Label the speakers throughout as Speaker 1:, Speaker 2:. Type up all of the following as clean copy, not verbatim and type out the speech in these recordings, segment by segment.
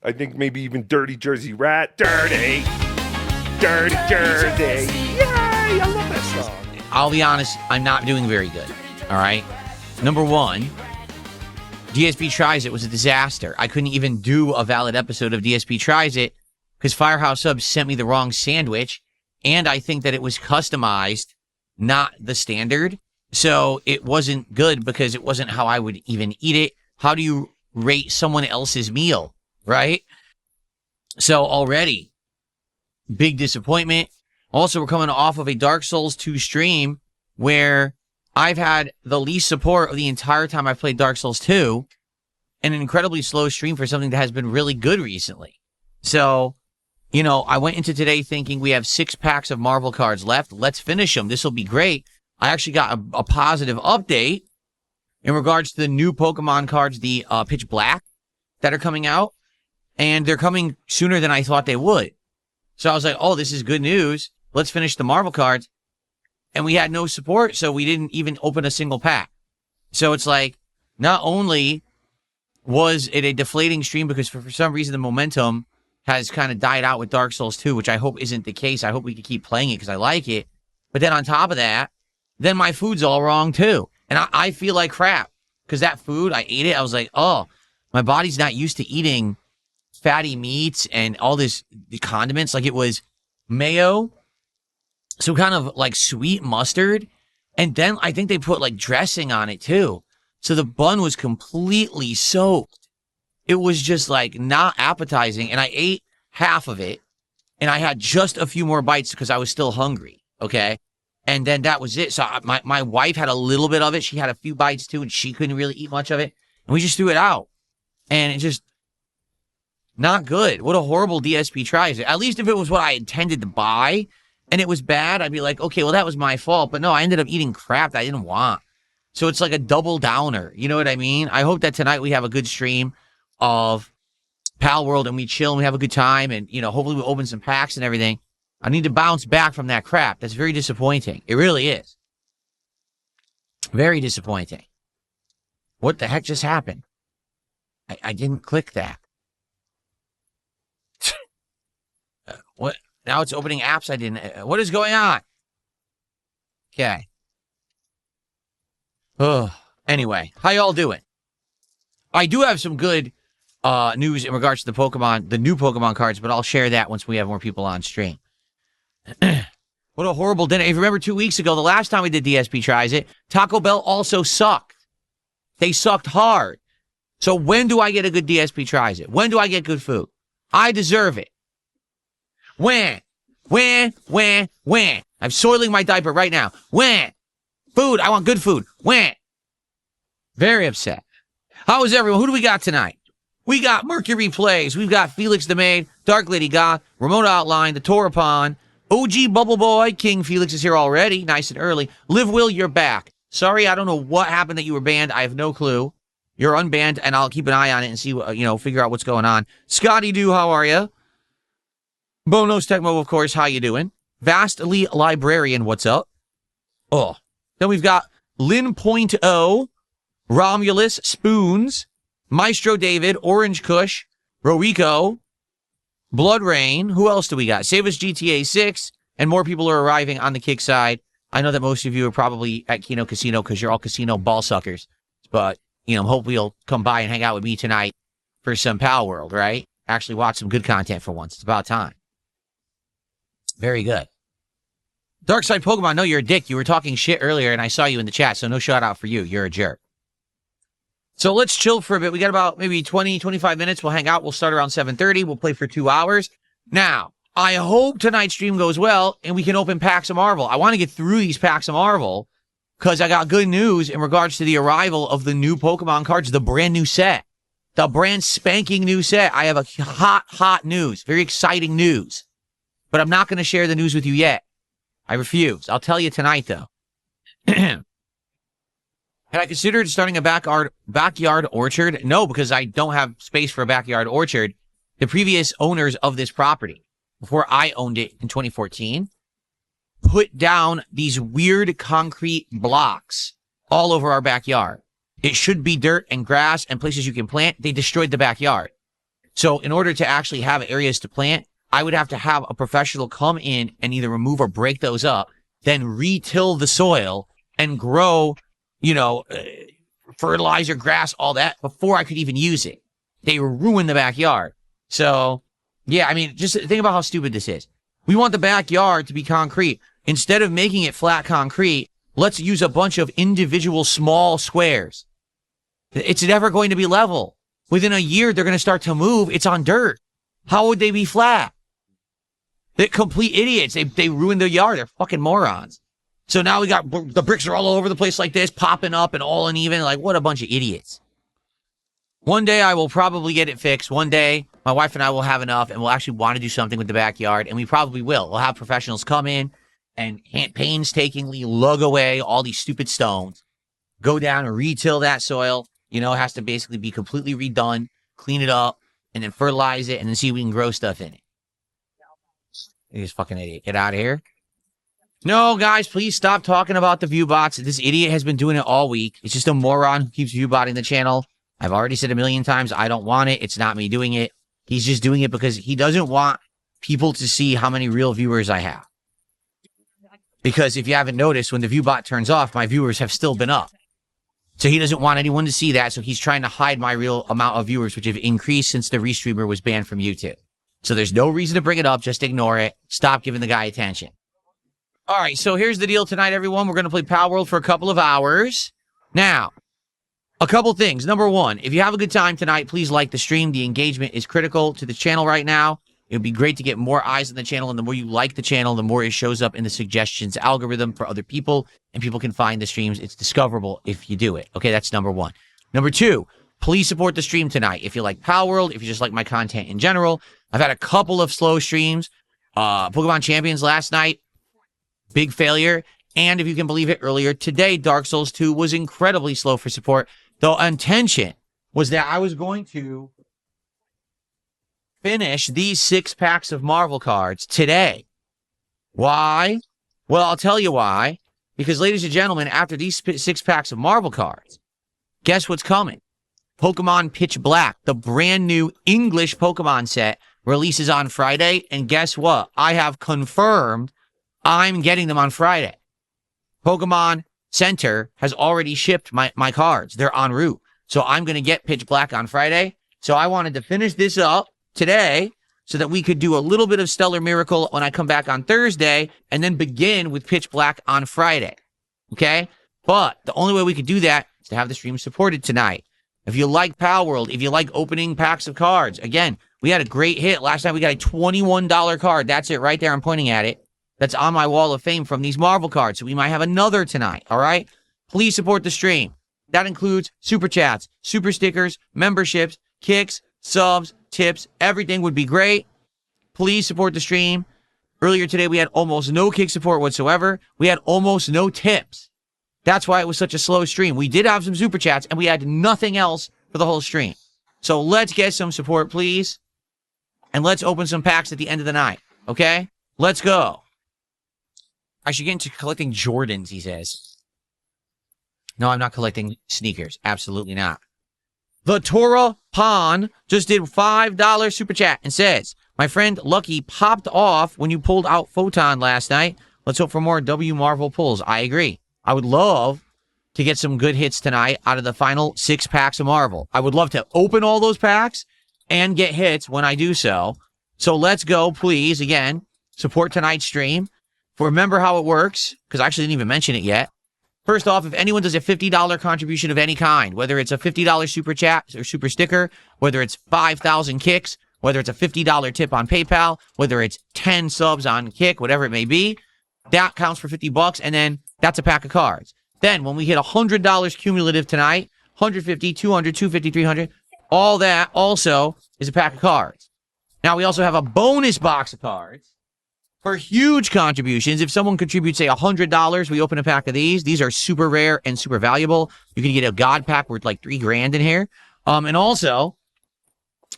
Speaker 1: I think maybe even Dirty Jersey Rat. Dirty Jersey. Yay! I love that song.
Speaker 2: I'll be honest, I'm not doing very good. All right. Number one, DSP Tries It was a disaster. I couldn't even do a valid episode of DSP Tries It because Firehouse Subs sent me the wrong sandwich, and I think that it was customized, not the standard. So it wasn't good because it wasn't how I would even eat it. How do you rate someone else's meal, right? So already, big disappointment. Also, we're coming off of a Dark Souls 2 stream where I've had the least support of the entire time I've played Dark Souls 2, and an incredibly slow stream for something that has been really good recently. So, you know, I went into today thinking we have 6 packs of Marvel cards left. Let's finish them. This will be great. I actually got a positive update in regards to the new Pokemon cards, the Pitch Black, that are coming out, and they're coming sooner than I thought they would. So I was like, oh, this is good news. Let's finish the Marvel cards. And we had no support, so we didn't even open a single pack. So it's like, not only was it a deflating stream because for some reason the momentum has kind of died out with Dark Souls 2, which I hope isn't the case. I hope we can keep playing it because I like it. But then on top of that, then my food's all wrong too. And I feel like crap because that food, I ate it. I was like, oh, my body's not used to eating fatty meats and all this the condiments. Like it was mayo, some kind of like sweet mustard. And then I think they put like dressing on it too. So the bun was completely soaked. It was just like not appetizing. And I ate half of it and I had just a few more bites because I was still hungry. Okay. And then that was it. So my wife had a little bit of it. She had a few bites too and she couldn't really eat much of it. And we just threw it out. And it just not good. What a horrible DSP Tries It. At least if it was what I intended to buy and it was bad, I'd be like, okay, well, that was my fault. But no, I ended up eating crap that I didn't want. So it's like a double downer. You know what I mean? I hope that tonight we have a good stream of Palworld and we chill and we have a good time. And, you know, hopefully we'll open some packs and everything. I need to bounce back from that crap. That's very disappointing. It really is. Very disappointing. What the heck just happened? I didn't click that. What? Now it's opening apps I didn't. What is going on? Okay. Oh, anyway, how y'all doing? I do have some good news in regards to the new Pokemon cards, but I'll share that once we have more people on stream. What a horrible dinner. If you remember 2 weeks ago, the last time we did DSP Tries It, Taco Bell also sucked. They sucked hard. So when do I get a good DSP Tries It? When do I get good food? I deserve it. When? I'm soiling my diaper right now. When? Food. I want good food. When? Very upset. How is everyone? Who do we got tonight? We got Mercury Plays. We've got Felix the Maid, Dark Lady Goth, Remote Outline, The Torapon, OG Bubble Boy. King Felix is here already. Nice and early. Live Will, you're back. Sorry, I don't know what happened that you were banned. I have no clue. You're unbanned, and I'll keep an eye on it and see, figure out what's going on. Scotty Doo, how are you? Bonos Tecmo, of course, how you doing? Vastly Librarian, what's up? Oh, then we've got Lin.0, Romulus, Spoons, Maestro David, Orange Kush, Rorico, Blood Rain. Who else do we got? Save Us GTA 6, and more people are arriving on the kick side. I know that most of you are probably at Kino Casino because you're all casino ball suckers. But, hopefully you'll come by and hang out with me tonight for some Palworld, right? Actually watch some good content for once. It's about time. Very good. Darkside Pokemon, no, you're a dick. You were talking shit earlier, and I saw you in the chat, so no shout out for you. You're a jerk. So let's chill for a bit. We got about maybe 20, 25 minutes. We'll hang out. We'll start around 7:30. We'll play for 2 hours. Now, I hope tonight's stream goes well, and we can open packs of Marvel. I want to get through these packs of Marvel, because I got good news in regards to the arrival of the new Pokemon cards, the brand new set. The brand spanking new set. I have a hot news. Very exciting news. But I'm not going to share the news with you yet. I refuse. I'll tell you tonight, though. Had I considered starting a backyard orchard? No, because I don't have space for a backyard orchard. The previous owners of this property, before I owned it in 2014, put down these weird concrete blocks all over our backyard. It should be dirt and grass and places you can plant. They destroyed the backyard. So in order to actually have areas to plant, I would have to have a professional come in and either remove or break those up, then re-till the soil and grow, fertilizer, grass, all that before I could even use it. They ruin the backyard. So, yeah, I mean, just think about how stupid this is. We want the backyard to be concrete. Instead of making it flat concrete, let's use a bunch of individual small squares. It's never going to be level. Within a year, they're going to start to move. It's on dirt. How would they be flat? They're complete idiots. They ruined their yard. They're fucking morons. So now we got, the bricks are all over the place like this, popping up and all uneven. Like, what a bunch of idiots. One day I will probably get it fixed. One day my wife and I will have enough and we'll actually want to do something with the backyard. And we probably will. We'll have professionals come in and painstakingly lug away all these stupid stones. Go down and re-till that soil. It has to basically be completely redone, clean it up, and then fertilize it, and then see if we can grow stuff in it. You just fucking idiot. Get out of here. No, guys, please stop talking about the Viewbots. This idiot has been doing it all week. It's just a moron who keeps Viewbotting the channel. I've already said a million times, I don't want it. It's not me doing it. He's just doing it because he doesn't want people to see how many real viewers I have. Because if you haven't noticed, when the Viewbot turns off, my viewers have still been up. So he doesn't want anyone to see that, so he's trying to hide my real amount of viewers, which have increased since the restreamer was banned from YouTube. So there's no reason to bring it up, just ignore it. Stop giving the guy attention. All right, so here's the deal tonight, everyone. We're going to play Palworld for a couple of hours. Now, a couple things. Number one, if you have a good time tonight, please like the stream. The engagement is critical to the channel right now. It would be great to get more eyes on the channel, and the more you like the channel, the more it shows up in the suggestions algorithm for other people, and people can find the streams. It's discoverable if you do it. Okay, that's number one. Number two, please support the stream tonight. If you like Palworld, if you just like my content in general, I've had a couple of slow streams. Pokemon Champions last night, big failure. And if you can believe it, earlier today, Dark Souls 2 was incredibly slow for support. The intention was that I was going to finish these 6 packs of Marvel cards today. Why? Well, I'll tell you why. Because, ladies and gentlemen, after these 6 packs of Marvel cards, guess what's coming? Pokemon Pitch Black, the brand new English Pokemon set, releases on Friday. And guess what? I have confirmed I'm getting them on Friday. Pokemon Center has already shipped my cards. They're en route. So I'm going to get Pitch Black on Friday. So I wanted to finish this up today so that we could do a little bit of Stellar Miracle when I come back on Thursday and then begin with Pitch Black on Friday. Okay? But the only way we could do that is to have the stream supported tonight. If you like Palworld, if you like opening packs of cards, again, we had a great hit. Last night we got a $21 card. That's it right there. I'm pointing at it. That's on my wall of fame from these Marvel cards. So we might have another tonight. All right? Please support the stream. That includes super chats, super stickers, memberships, kicks, subs, tips. Everything would be great. Please support the stream. Earlier today, we had almost no kick support whatsoever. We had almost no tips. That's why it was such a slow stream. We did have some super chats, and we had nothing else for the whole stream. So let's get some support, please. And let's open some packs at the end of the night. Okay? Let's go. I should get into collecting Jordans, he says. No, I'm not collecting sneakers. Absolutely not. The Torah Pond just did $5 super chat and says, my friend Lucky popped off when you pulled out Photon last night. Let's hope for more W Marvel pulls. I agree. I would love to get some good hits tonight out of the final 6 packs of Marvel. I would love to open all those packs and get hits when I do so. So let's go, please. Again, support tonight's stream. Remember how it works, because I actually didn't even mention it yet. First off, if anyone does a $50 contribution of any kind, whether it's a $50 super chat or super sticker, whether it's 5,000 kicks, whether it's a $50 tip on PayPal, whether it's 10 subs on Kick, whatever it may be, that counts for $50, and then that's a pack of cards. Then, when we hit $100 cumulative tonight, 150, 200, 250, 300, all that also is a pack of cards. Now, we also have a bonus box of cards for huge contributions. If someone contributes, say, $100, we open a pack of these. These are super rare and super valuable. You can get a God pack worth like $3,000 in here. And also,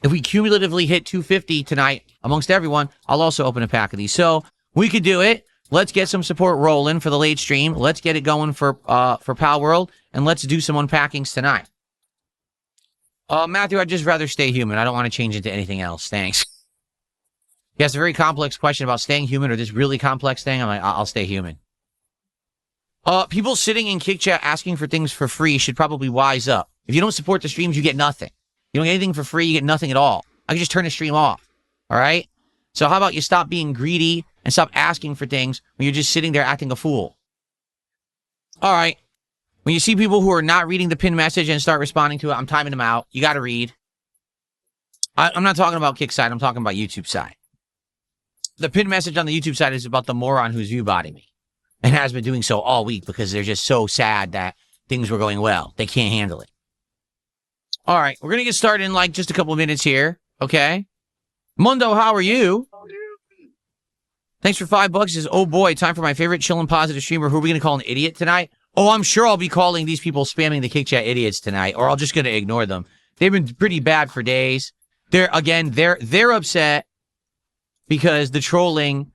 Speaker 2: if we cumulatively hit 250 tonight amongst everyone, I'll also open a pack of these. So we could do it. Let's get some support rolling for the late stream. Let's get it going for Palworld, and let's do some unpackings tonight. Matthew, I'd just rather stay human. I don't want to change into anything else. Thanks. He has a very complex question about staying human or this really complex thing. I'm like, I'll stay human. People sitting in Kick Chat asking for things for free should probably wise up. If you don't support the streams, you get nothing. You don't get anything for free, you get nothing at all. I can just turn the stream off. All right? So how about you stop being greedy and stop asking for things when you're just sitting there acting a fool? All right. When you see people who are not reading the pinned message and start responding to it, I'm timing them out. You got to read. I'm not talking about Kick side. I'm talking about YouTube side. The pinned message on the YouTube side is about the moron who's viewbotting me and has been doing so all week because they're just so sad that things were going well. They can't handle it. All right. We're going to get started in like just a couple of minutes here. Okay. Mundo, how are you? Thanks for $5. He says, oh boy, time for my favorite chill and positive streamer. Who are we going to call an idiot tonight? Oh, I'm sure I'll be calling these people spamming the Kick Chat idiots tonight, or I'll just going to ignore them. They've been pretty bad for days. They're upset because the trolling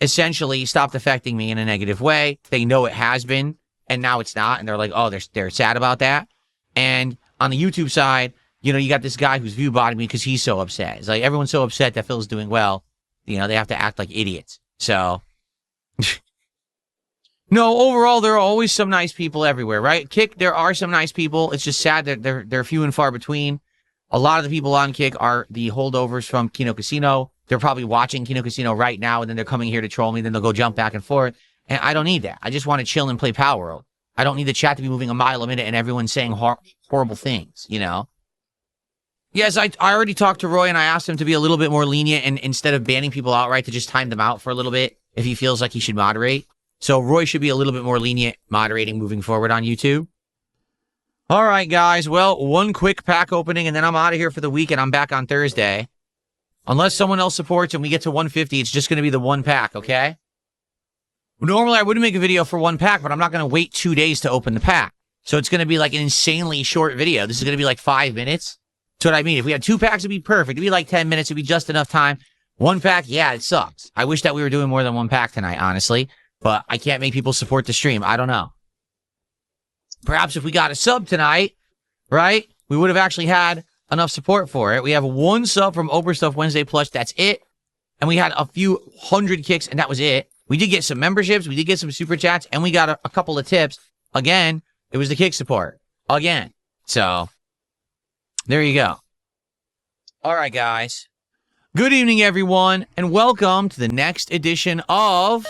Speaker 2: essentially stopped affecting me in a negative way. They know it has been, and now it's not, and they're like, oh, they're sad about that. And on the YouTube side, you know, you got this guy who's viewbotting me because he's so upset. It's like everyone's so upset that Phil's doing well, you know, they have to act like idiots. So... No, overall, there are always some nice people everywhere, right? Kick, there are some nice people. It's just sad that they're few and far between. A lot of the people on Kick are the holdovers from Kino Casino. They're probably watching Kino Casino right now, and then they're coming here to troll me. Then they'll go jump back and forth. And I don't need that. I just want to chill and play Palworld. I don't need the chat to be moving a mile a minute and everyone saying horrible things, you know? Yes, I already talked to Roy, and I asked him to be a little bit more lenient, and instead of banning people outright, to just time them out for a little bit if he feels like he should moderate. So Roy should be a little bit more lenient moderating moving forward on YouTube. All right, guys. Well, one quick pack opening, and then I'm out of here for the week, and I'm back on Thursday. Unless someone else supports and we get to 150, it's just going to be the one pack, okay? Normally, I wouldn't make a video for one pack, but I'm not going to wait 2 days to open the pack. So it's going to be like an insanely short video. This is going to be like 5 minutes. That's what I mean. If we had 2 packs, it'd be perfect. It'd be like 10 minutes. It'd be just enough time. One pack, yeah, it sucks. I wish that we were doing more than one pack tonight, honestly. But I can't make people support the stream. I don't know. Perhaps if we got a sub tonight, right, we would have actually had enough support for it. We have 1 sub from Oberstuff Wednesday Plush. That's it. And we had a few hundred kicks, and that was it. We did get some memberships. We did get some super chats, and we got a couple of tips. Again, it was the kick support. Again. So, there you go. All right, guys. Good evening, everyone, and welcome to the next edition of...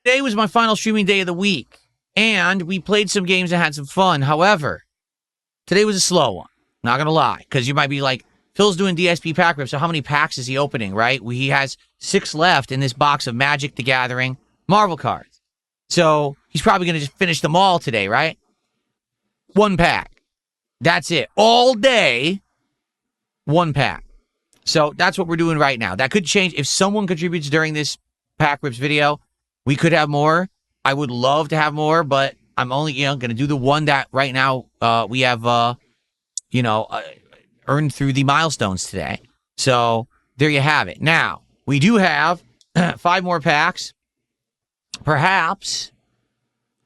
Speaker 2: Today was my final streaming day of the week, and we played some games and had some fun. However, today was a slow one. Not gonna lie, because you might be like, Phil's doing DSP pack rip, so how many packs is he opening, right? He has 6 left in this box of Magic the Gathering Marvel cards. So he's probably gonna just finish them all today, right? 1 pack. That's it. All day, 1 pack. So that's what we're doing right now. That could change. If someone contributes during this pack rips video, we could have more. I would love to have more, but I'm only, going to do the one that right now we have, earned through the milestones today. So there you have it. Now, we do have 5 more packs. Perhaps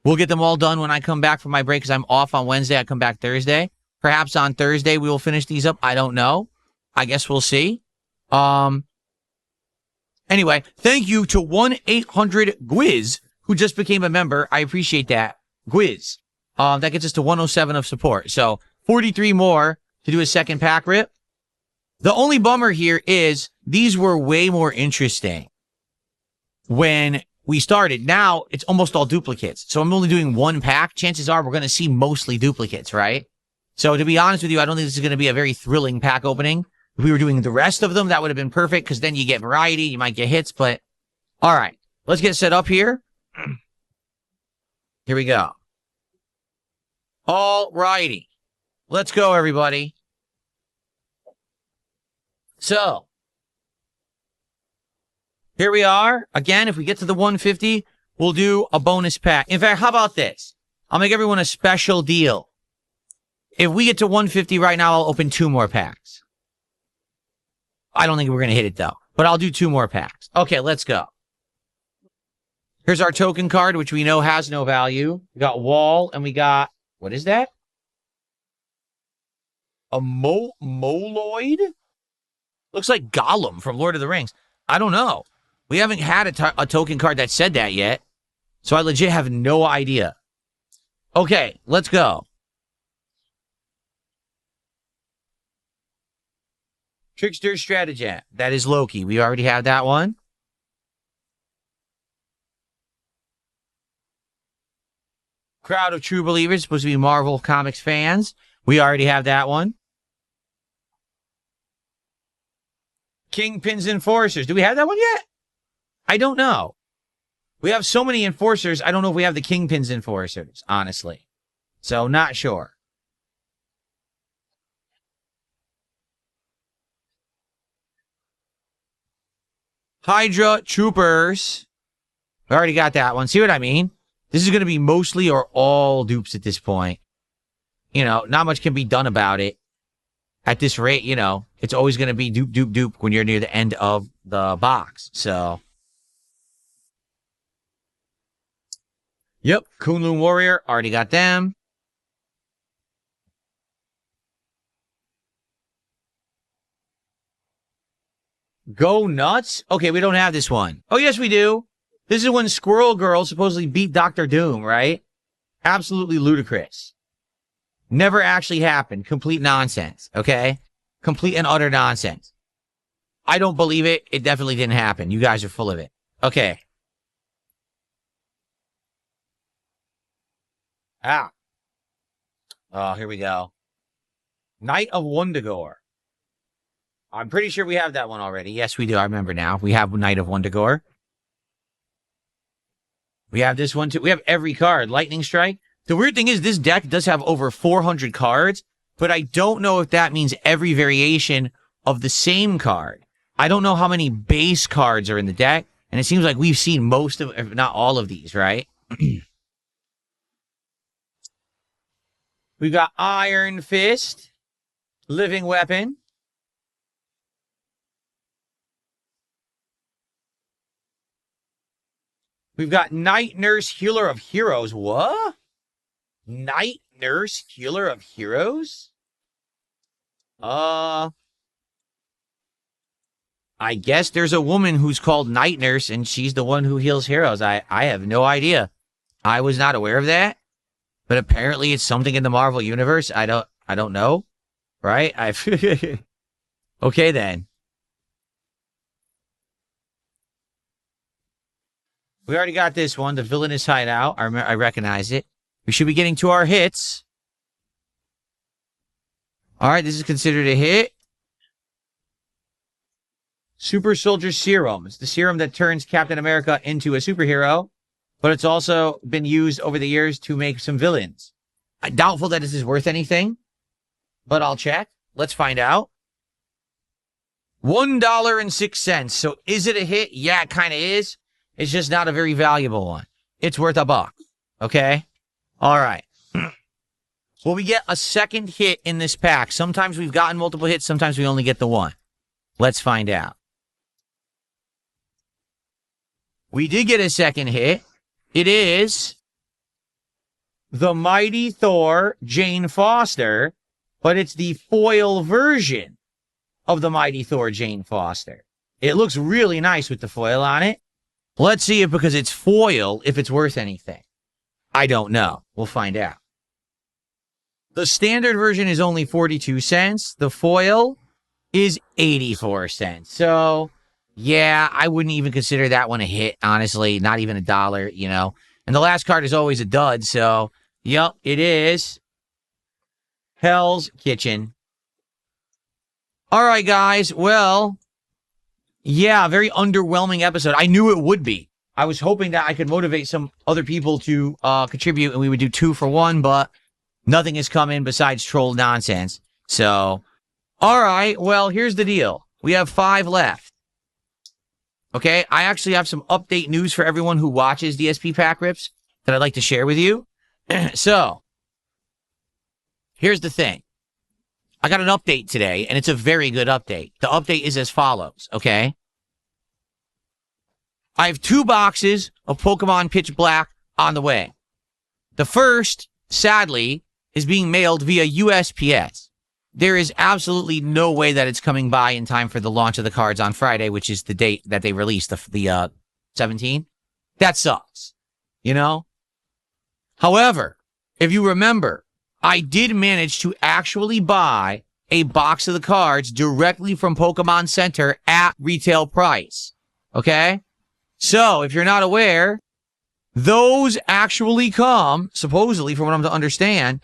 Speaker 2: we'll get them all done when I come back from my break because I'm off on Wednesday. I come back Thursday. Perhaps on Thursday we will finish these up. I don't know. I guess we'll see. Anyway, thank you to 1-800-GWIZ, who just became a member. I appreciate that. Gwiz. That gets us to 107 of support. So, 43 more to do a second pack rip. The only bummer here is these were way more interesting when we started. Now, it's almost all duplicates. So, I'm only doing 1 pack. Chances are we're going to see mostly duplicates, right? So, to be honest with you, I don't think this is going to be a very thrilling pack opening. If we were doing the rest of them, that would have been perfect because then you get variety, you might get hits, but all right, let's get set up here. Here we go. All righty. Let's go, everybody. So, here we are. Again, if we get to the 150, we'll do a bonus pack. In fact, how about this? I'll make everyone a special deal. If we get to 150 right now, I'll open 2 more packs. I don't think we're going to hit it, though. But I'll do 2 more packs. Okay, let's go. Here's our token card, which we know has no value. We got wall, and we got, what is that? A Moloid? Looks like Gollum from Lord of the Rings. I don't know. We haven't had a token card that said that yet. So I legit have no idea. Okay, let's go. Trickster Stratagem. That is Loki. We already have that one. Crowd of True Believers. Supposed to be Marvel Comics fans. We already have that one. Kingpin's Enforcers. Do we have that one yet? I don't know. We have so many Enforcers, I don't know if we have the Kingpin's Enforcers, honestly. So, not sure. Hydra Troopers. We already got that one. See what I mean? This is going to be mostly or all dupes at this point. You know, not much can be done about it. At this rate, you know, it's always going to be dupe, dupe, dupe when you're near the end of the box. So, yep. Kunlun Warrior, already got them. Go Nuts? Okay, we don't have this one. Oh, yes, we do. This is when Squirrel Girl supposedly beat Dr. Doom, right? Absolutely ludicrous. Never actually happened. Complete nonsense, okay? Complete and utter nonsense. I don't believe it. It definitely didn't happen. You guys are full of it. Okay. Ah. Oh, here we go. Knight of Wundagore. I'm pretty sure we have that one already. Yes, we do. I remember now. We have Knight of Wundagore. We have this one too. We have every card. Lightning Strike. The weird thing is this deck does have over 400 cards, but I don't know if that means every variation of the same card. I don't know how many base cards are in the deck, and it seems like we've seen most of, if not all of these, right? We've got Iron Fist, Living Weapon. We've got Night Nurse, Healer of Heroes. What? Night Nurse, Healer of Heroes? I guess there's a woman who's called Night Nurse, and she's the one who heals heroes. I have no idea. I was not aware of that, but apparently it's something in the Marvel universe. I don't know, right? Okay then. We already got this one, the Villainous Hideout. I recognize it. We should be getting to our hits. All right, this is considered a hit. Super Soldier Serum. It's the serum that turns Captain America into a superhero, but it's also been used over the years to make some villains. I'm doubtful that this is worth anything, but I'll check. Let's find out. $1.06. So is it a hit? Yeah, it kind of is. It's just not a very valuable one. It's worth $1. Okay? All right. Will we get a second hit in this pack? Sometimes we've gotten multiple hits. Sometimes we only get the one. Let's find out. We did get a second hit. It is the Mighty Thor Jane Foster, but it's the foil version of the Mighty Thor Jane Foster. It looks really nice with the foil on it. Let's see if, because it's foil, if it's worth anything. I don't know. We'll find out. The standard version is only 42 cents. The foil is 84 cents. So, yeah, I wouldn't even consider that one a hit, honestly. Not even $1, you know. And the last card is always a dud, so, yep, it is Hell's Kitchen. All right, guys. Well, yeah, very underwhelming episode. I knew it would be. I was hoping that I could motivate some other people to contribute, and we would do 2 for 1, but nothing has come in besides troll nonsense. So, all right, well, here's the deal. We have 5 left. Okay, I actually have some update news for everyone who watches DSP Pack Rips that I'd like to share with you. So, here's the thing. I got an update today, and it's a very good update. The update is as follows, okay? I have 2 boxes of Pokemon Pitch Black on the way. The first, sadly, is being mailed via USPS. There is absolutely no way that it's coming by in time for the launch of the cards on Friday, which is the date that they released, the 17th. That sucks, you know? However, if you remember, I did manage to actually buy a box of the cards directly from Pokemon Center at retail price. Okay? So, if you're not aware, those actually come, supposedly, from what I'm to understand,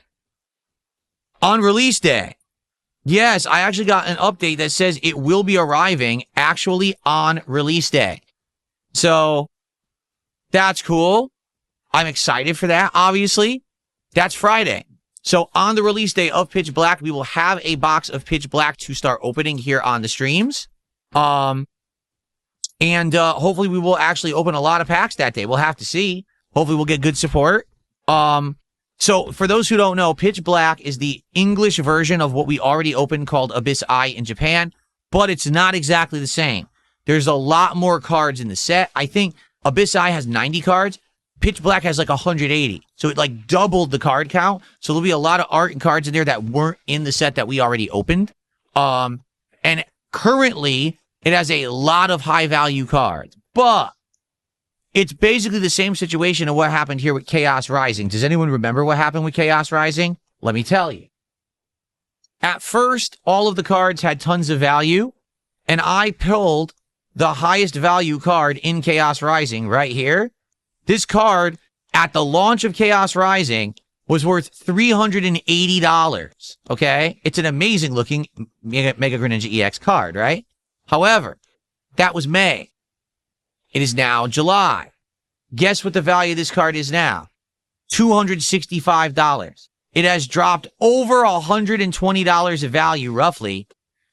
Speaker 2: on release day. Yes, I actually got an update that says it will be arriving actually on release day. So, that's cool. I'm excited for that, obviously. That's Friday. So, on the release day of Pitch Black, we will have a box of Pitch Black to start opening here on the streams. And hopefully we will actually open a lot of packs that day. We'll have to see. Hopefully we'll get good support. So for those who don't know, Pitch Black is the English version of what we already opened called Abyss Eye in Japan, but it's not exactly the same. There's a lot more cards in the set. I think Abyss Eye has 90 cards. Pitch Black has like 180. So it like doubled the card count. So there'll be a lot of art and cards in there that weren't in the set that we already opened. And currently it has a lot of high value cards, but it's basically the same situation of what happened here with Chaos Rising. Does anyone remember what happened with Chaos Rising? Let me tell you. At first, all of the cards had tons of value, and I pulled the highest value card in Chaos Rising right here. This card, at the launch of Chaos Rising, was worth $380, okay? It's an amazing looking Mega Greninja EX card, right? However, that was May. It is now July. Guess what the value of this card is now? $265. It has dropped over $120 of value, roughly,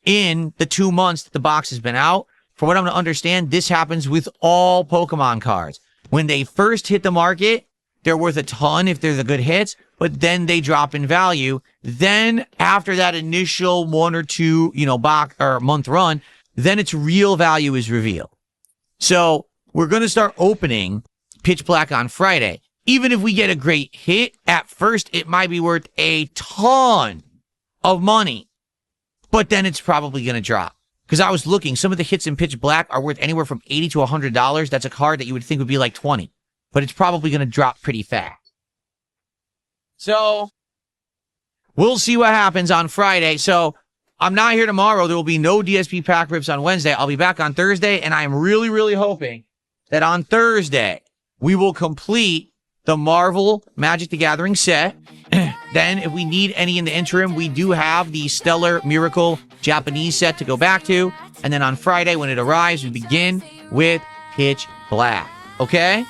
Speaker 2: in the 2 months that the box has been out. From what I'm to understand, this happens with all Pokemon cards. When they first hit the market, they're worth a ton if they're the good hits, but then they drop in value. Then, after that initial 1 or 2, box or month run, then its real value is revealed. So, we're going to start opening Pitch Black on Friday. Even if we get a great hit, at first it might be worth a ton of money. But then it's probably going to drop. Because I was looking, some of the hits in Pitch Black are worth anywhere from $80 to $100. That's a card that you would think would be like 20. But it's probably going to drop pretty fast. So, we'll see what happens on Friday. So, I'm not here tomorrow. There will be no DSP pack rips on Wednesday. I'll be back on Thursday, and I'm really, really hoping that on Thursday, we will complete the Marvel Magic the Gathering set. Then, if we need any in the interim, we do have the Stellar Miracle Japanese set to go back to. And then on Friday, when it arrives, we begin with Pitch Black. Okay?